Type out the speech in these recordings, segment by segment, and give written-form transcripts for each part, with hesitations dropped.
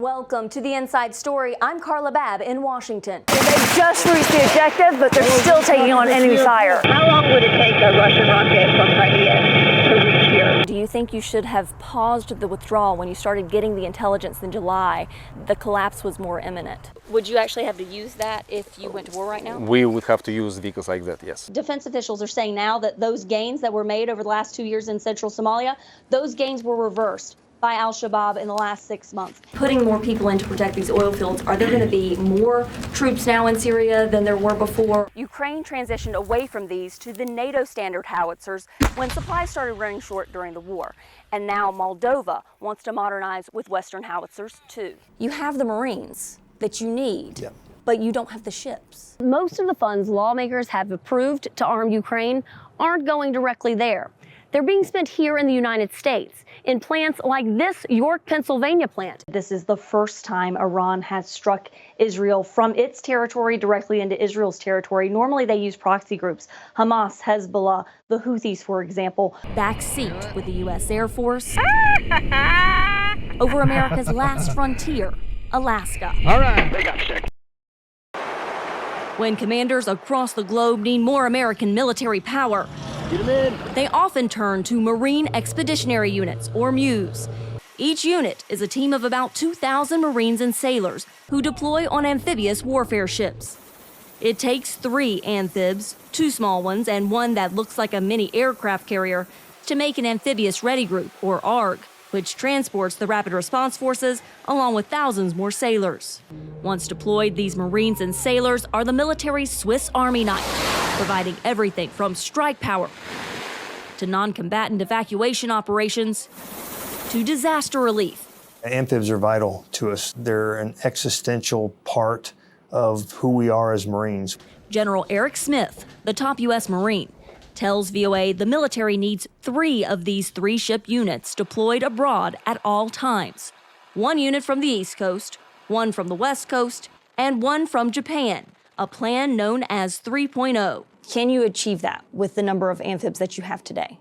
Welcome to the Inside Story. I'm Carla Babb in Washington. They just reached the objective, but they're still taking on enemy fire. How long would it take a Russian rocket from Crimea to reach here? Do you think you should have paused the withdrawal when you started getting the intelligence in July? The collapse was more imminent. Would you actually have to use that if you went to war right now? We would have to use vehicles like that, yes. Defense officials are saying now that those gains that were made over the last 2 years in central Somalia, those gains were reversed by al-Shabaab in the last 6 months. Putting more people in to protect these oil fields, are there going to be more troops now in Syria than there were before? Ukraine transitioned away from these to the NATO standard howitzers when supplies started running short during the war. And now Moldova wants to modernize with Western howitzers too. You have the Marines that you need, but you don't have the ships. Most of the funds lawmakers have approved to arm Ukraine aren't going directly there. They're being spent here in the United States in plants like this York, Pennsylvania plant. This is the first time Iran has struck Israel from its territory directly into Israel's territory. Normally they use proxy groups, Hamas, Hezbollah, the Houthis, for example. Backseat with the U.S. Air Force over America's last frontier, Alaska. All right, they got checked. When commanders across the globe need more American military power, they often turn to Marine Expeditionary Units, or MEUs. Each unit is a team of about 2,000 Marines and sailors who deploy on amphibious warfare ships. It takes 3 amphibs, 2 small ones and one that looks like a mini aircraft carrier, to make an amphibious ready group, or ARG, which transports the Rapid Response Forces along with thousands more sailors. Once deployed, these Marines and sailors are the military's Swiss Army knife, providing everything from strike power to non-combatant evacuation operations to disaster relief. Amphibs are vital to us. They're an existential part of who we are as Marines. General Eric Smith, the top U.S. Marine, tells VOA the military needs 3 of these 3-ship units deployed abroad at all times. 1 unit from the East Coast, 1 from the West Coast, and 1 from Japan, a plan known as 3.0. Can you achieve that with the number of amphibs that you have today?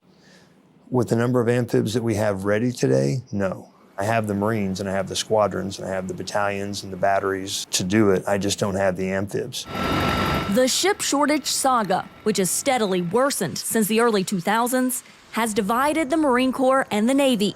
With the number of amphibs that we have ready today, no. I have the Marines and I have the squadrons and I have the battalions and the batteries to do it. I just don't have the amphibs. The ship shortage saga, which has steadily worsened since the early 2000s, has divided the Marine Corps and the Navy.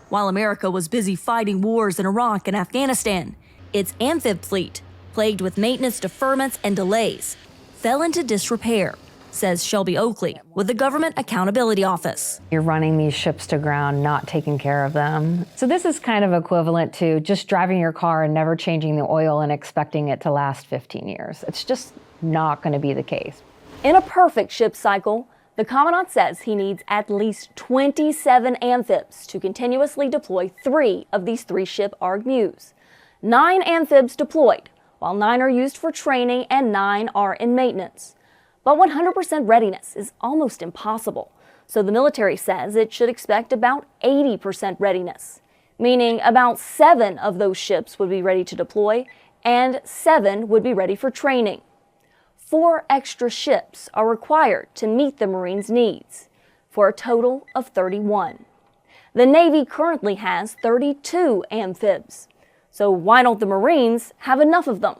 While America was busy fighting wars in Iraq and Afghanistan, its amphib fleet, plagued with maintenance deferments and delays, fell into disrepair, says Shelby Oakley with the Government Accountability Office. You're running these ships to ground, not taking care of them. So this is kind of equivalent to just driving your car and never changing the oil and expecting it to last 15 years. It's just not going to be the case. In a perfect ship cycle, the Commandant says he needs at least 27 amphibs to continuously deploy 3 of these 3-ship ARG MEUs. 9 amphibs deployed, while 9 are used for training and 9 are in maintenance. But 100% readiness is almost impossible, so the military says it should expect about 80% readiness, meaning about 7 of those ships would be ready to deploy and 7 would be ready for training. 4 extra ships are required to meet the Marines' needs, for a total of 31. The Navy currently has 32 amphibs, so why don't the Marines have enough of them?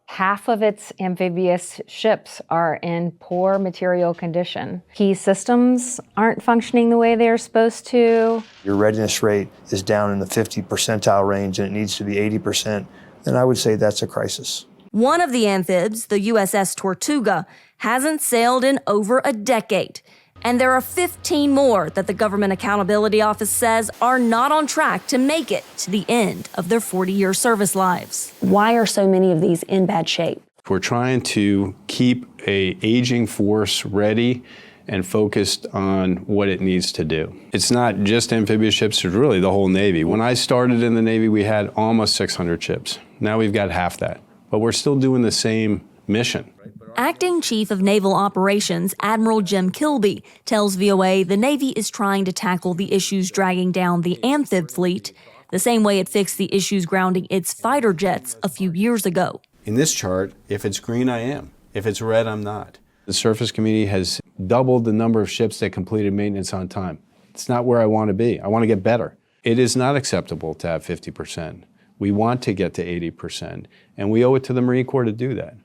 Half of its amphibious ships are in poor material condition. Key systems aren't functioning the way they're supposed to. Your readiness rate is down in the 50 percentile range and it needs to be 80%. Then I would say that's a crisis. One of the amphibs, the USS Tortuga, hasn't sailed in over a decade. And there are 15 more that the Government Accountability Office says are not on track to make it to the end of their 40-year service lives. Why are so many of these in bad shape? We're trying to keep an aging force ready and focused on what it needs to do. It's not just amphibious ships, it's really the whole Navy. When I started in the Navy, we had almost 600 ships. Now we've got half that, but we're still doing the same mission. Acting Chief of Naval Operations Admiral Jim Kilby tells VOA the Navy is trying to tackle the issues dragging down the amphib fleet the same way it fixed the issues grounding its fighter jets a few years ago. In this chart, if it's green, I am. If it's red, I'm not. The Surface Committee has doubled the number of ships that completed maintenance on time. It's not where I want to be. I want to get better. It is not acceptable to have 50%. We want to get to 80%, and we owe it to the Marine Corps to do that.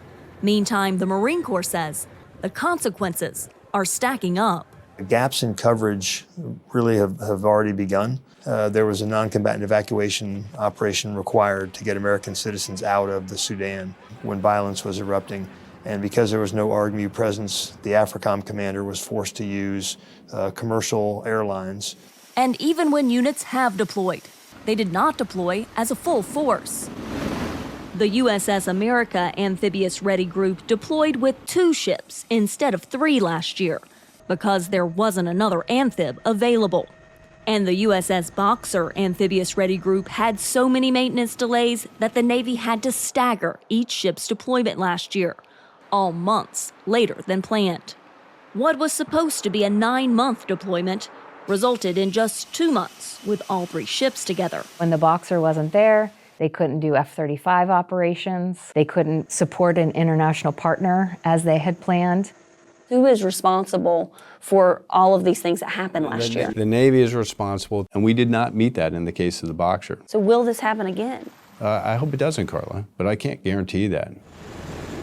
Meantime, the Marine Corps says the consequences are stacking up. The gaps in coverage really have already begun. There was a non-combatant evacuation operation required to get American citizens out of the Sudan when violence was erupting. And because there was no ARGMU presence, the AFRICOM commander was forced to use commercial airlines. And even when units have deployed, they did not deploy as a full force. The USS America Amphibious Ready Group deployed with 2 ships instead of 3 last year because there wasn't another amphib available. And the USS Boxer Amphibious Ready Group had so many maintenance delays that the Navy had to stagger each ship's deployment last year, all months later than planned. What was supposed to be a 9-month deployment resulted in just 2 months with all 3 ships together. When the Boxer wasn't there, they couldn't do F-35 operations. They couldn't support an international partner as they had planned. Who is responsible for all of these things that happened last year? The Navy is responsible, and we did not meet that in the case of the Boxer. So will this happen again? I hope it doesn't, Carla, but I can't guarantee that.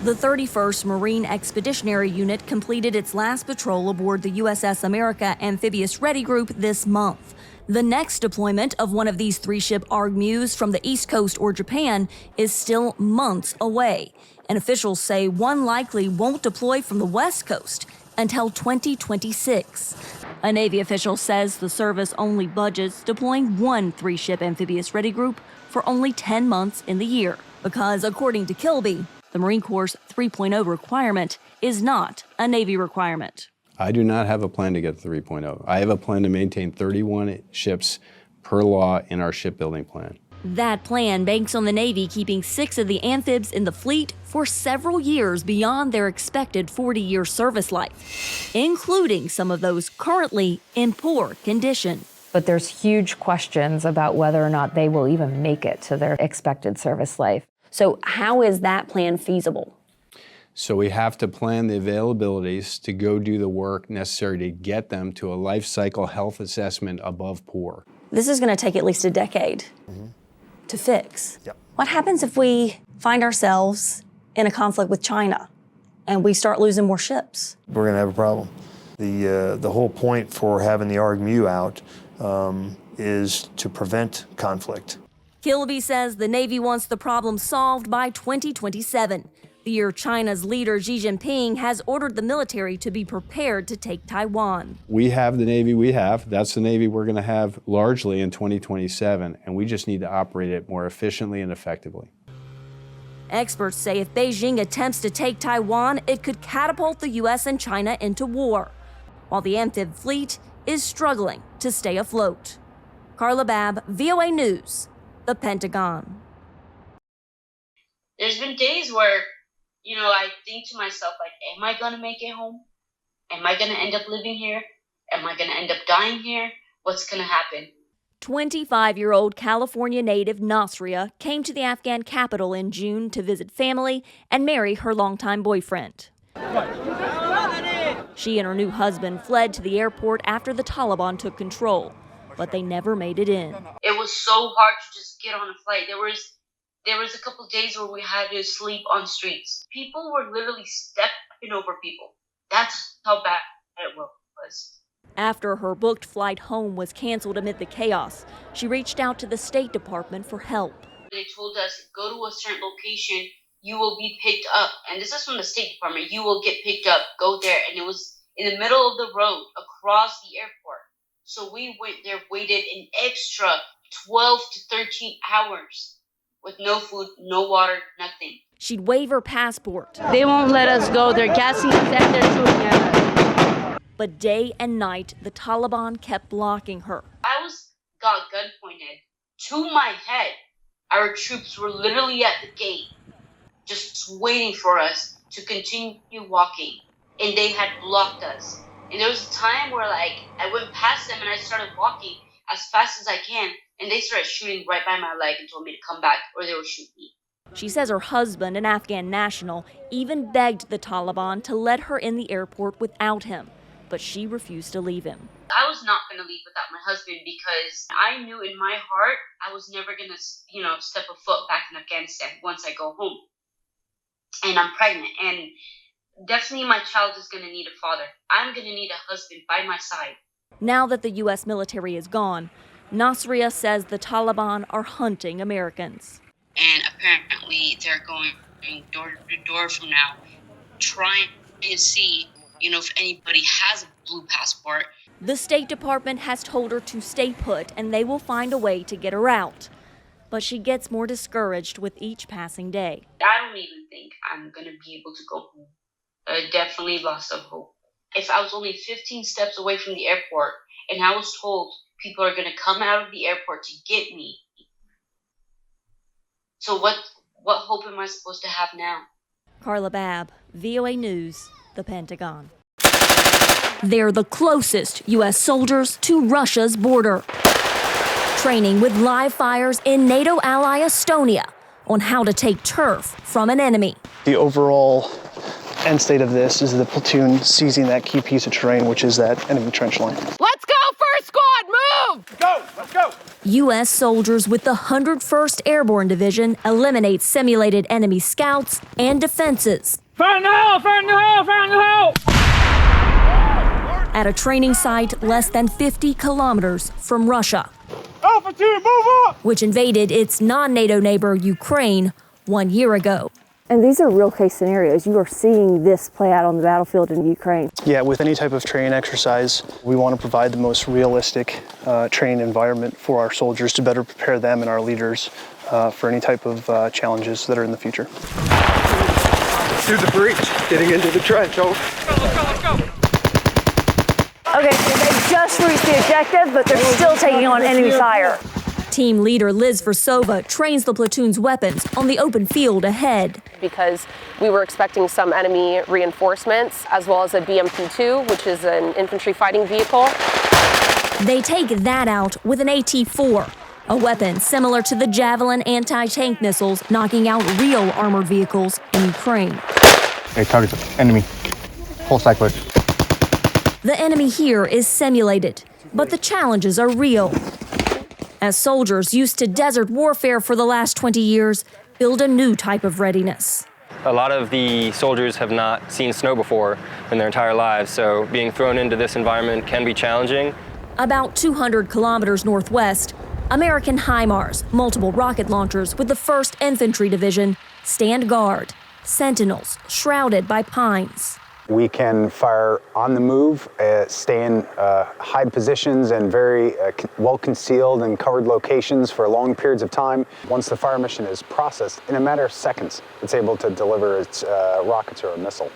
The 31st Marine Expeditionary Unit completed its last patrol aboard the USS America Amphibious Ready Group this month. The next deployment of one of these 3-ship ARGMUs from the East Coast or Japan is still months away, and officials say one likely won't deploy from the West Coast until 2026. A Navy official says the service only budgets deploying one 3-ship amphibious ready group for only 10 months in the year, because according to Kilby, the Marine Corps' 3.0 requirement is not a Navy requirement. I do not have a plan to get to 3.0. I have a plan to maintain 31 ships per law in our shipbuilding plan. That plan banks on the Navy keeping 6 of the amphibs in the fleet for several years beyond their expected 40-year service life, including some of those currently in poor condition. But there's huge questions about whether or not they will even make it to their expected service life. So how is that plan feasible? So we have to plan the availabilities to go do the work necessary to get them to a life cycle health assessment above poor. This is going to take at least a decade to fix. Yep. What happens if we find ourselves in a conflict with China and we start losing more ships? We're going to have a problem. The whole point for having the ARGMU out is to prevent conflict. Kilby says the Navy wants the problem solved by 2027, the year China's leader Xi Jinping has ordered the military to be prepared to take Taiwan. We have the Navy we have. That's the Navy we're going to have largely in 2027, and we just need to operate it more efficiently and effectively. Experts say if Beijing attempts to take Taiwan, it could catapult the U.S. and China into war, while the amphib fleet is struggling to stay afloat. Carla Babb, VOA News, the Pentagon. There's been days where, I think to myself, like, am I going to make it home? Am I going to end up living here? Am I going to end up dying here? What's going to happen? 25-year-old California native Nasria came to the Afghan capital in June to visit family and marry her longtime boyfriend. She and her new husband fled to the airport after the Taliban took control, but they never made it in. It was so hard to just get on a flight. There was a couple of days where we had to sleep on streets. People were literally stepping over people. That's how bad it was. After her booked flight home was canceled amid the chaos, she reached out to the State Department for help. They told us, go to a certain location, you will be picked up. And this is from the State Department. You will get picked up. Go there. And it was in the middle of the road across the airport. So we went there, waited an extra 12 to 13 hours with no food, no water, nothing. She'd wave her passport. They won't let us go. They're gassing us and they're shooting at us. But day and night, the Taliban kept blocking her. I got gun pointed to my head. Our troops were literally at the gate, just waiting for us to continue walking. And they had blocked us. And there was a time where, I went past them and I started walking as fast as I can. And they started shooting right by my leg and told me to come back or they would shoot me. She says her husband, an Afghan national, even begged the Taliban to let her in the airport without him. But she refused to leave him. I was not going to leave without my husband because I knew in my heart I was never going to, step a foot back in Afghanistan once I go home. And I'm pregnant. And definitely my child is going to need a father. I'm going to need a husband by my side. Now that the U.S. military is gone, Nasria says the Taliban are hunting Americans. And apparently they're going door to door from now, trying to see, if anybody has a blue passport. The State Department has told her to stay put and they will find a way to get her out. But she gets more discouraged with each passing day. I don't even think I'm going to be able to go home. I definitely lost some hope. If I was only 15 steps away from the airport and I was told people are going to come out of the airport to get me, so what hope am I supposed to have now? Carla Babb, VOA News, the Pentagon. They're the closest U.S. soldiers to Russia's border, training with live fires in NATO ally Estonia on how to take turf from an enemy. The overall end state of this is the platoon seizing that key piece of terrain, which is that enemy trench line. Let's go, first squad, move! Go, let's go! U.S. soldiers with the 101st Airborne Division eliminate simulated enemy scouts and defenses. Fire in the hole! Fire in the hole! Fire in the hole! At a training site less than 50 kilometers from Russia, Alpha 2, move up! which invaded its non-NATO neighbor Ukraine 1 year ago. And these are real case scenarios. You are seeing this play out on the battlefield in Ukraine. Yeah, with any type of training exercise, we want to provide the most realistic training environment for our soldiers to better prepare them and our leaders for any type of challenges that are in the future. Through the breach, getting into the trench. Over. Let's go! Okay, so they just reached the objective, but they're still taking on enemy fire. Team leader Liz Versova trains the platoon's weapons on the open field ahead. Because we were expecting some enemy reinforcements, as well as a BMP-2, which is an infantry fighting vehicle. They take that out with an AT-4, a weapon similar to the Javelin anti-tank missiles knocking out real armored vehicles in Ukraine. Hey, target enemy. Whole cycler. The enemy here is simulated, but the challenges are real. As soldiers used to desert warfare for the last 20 years build a new type of readiness. A lot of the soldiers have not seen snow before in their entire lives, so being thrown into this environment can be challenging. About 200 kilometers northwest, American HIMARS, multiple rocket launchers with the 1st Infantry Division, stand guard, sentinels shrouded by pines. We can fire on the move, stay in high positions and very well concealed and covered locations for long periods of time. Once the fire mission is processed, in a matter of seconds, it's able to deliver its rockets or a missile.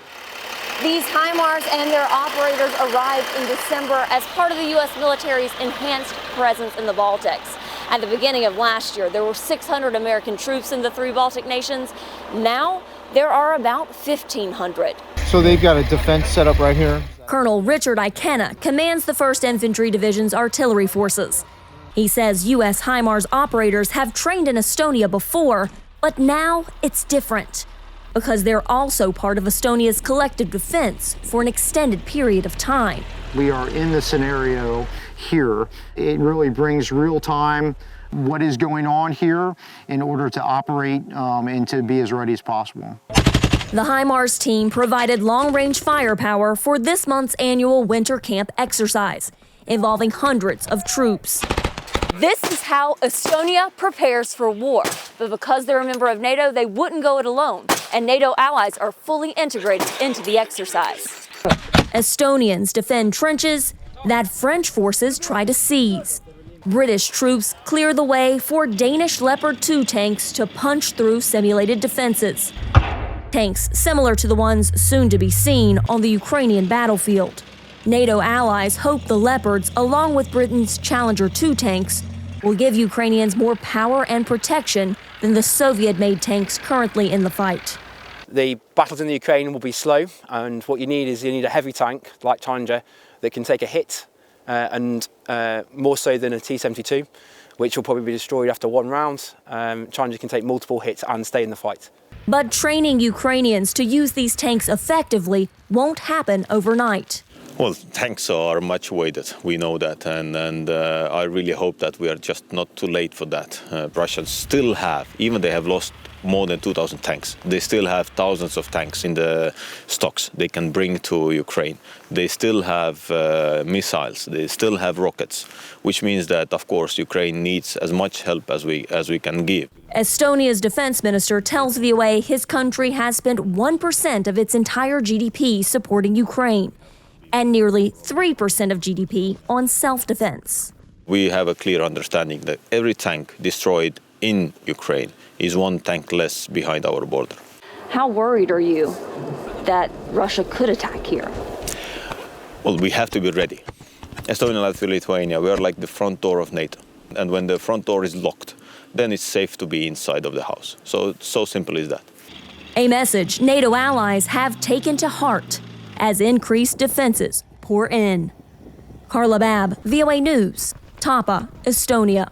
These HIMARS and their operators arrived in December as part of the U.S. military's enhanced presence in the Baltics. At the beginning of last year, there were 600 American troops in the 3 Baltic nations. Now, there are about 1,500. So they've got a defense set up right here. Colonel Richard Ikena commands the 1st Infantry Division's artillery forces. He says U.S. HIMARS operators have trained in Estonia before, but now it's different because they're also part of Estonia's collective defense for an extended period of time. We are in the scenario here. It really brings real time what is going on here in order to operate and to be as ready as possible. The HIMARS team provided long-range firepower for this month's annual winter camp exercise, involving hundreds of troops. This is how Estonia prepares for war. But because they're a member of NATO, they wouldn't go it alone. And NATO allies are fully integrated into the exercise. Estonians defend trenches that French forces try to seize. British troops clear the way for Danish Leopard 2 tanks to punch through simulated defenses. Tanks similar to the ones soon to be seen on the Ukrainian battlefield. NATO allies hope the Leopards, along with Britain's Challenger 2 tanks, will give Ukrainians more power and protection than the Soviet-made tanks currently in the fight. The battles in the Ukraine will be slow, and what you need a heavy tank like Challenger that can take a hit, and more so than a T-72, which will probably be destroyed after 1 round. Challenger can take multiple hits and stay in the fight. But training Ukrainians to use these tanks effectively won't happen overnight. Well, tanks are much weighted. We know that, and I really hope that we are just not too late for that. Russians still have, even they have lost more than 2,000 tanks. They still have thousands of tanks in the stocks they can bring to Ukraine. They still have missiles. They still have rockets, which means that, of course, Ukraine needs as much help as we can give. Estonia's defense minister tells VOA his country has spent 1% of its entire GDP supporting Ukraine, and nearly 3% of GDP on self-defense. We have a clear understanding that every tank destroyed in Ukraine is one tank less behind our border. How worried are you that Russia could attack here? Well, we have to be ready. Estonia, Latvia, Lithuania, we are like the front door of NATO. And when the front door is locked, then it's safe to be inside of the house. So simple is that. A message NATO allies have taken to heart as increased defenses pour in. Carla Babb, VOA News, Tapa, Estonia.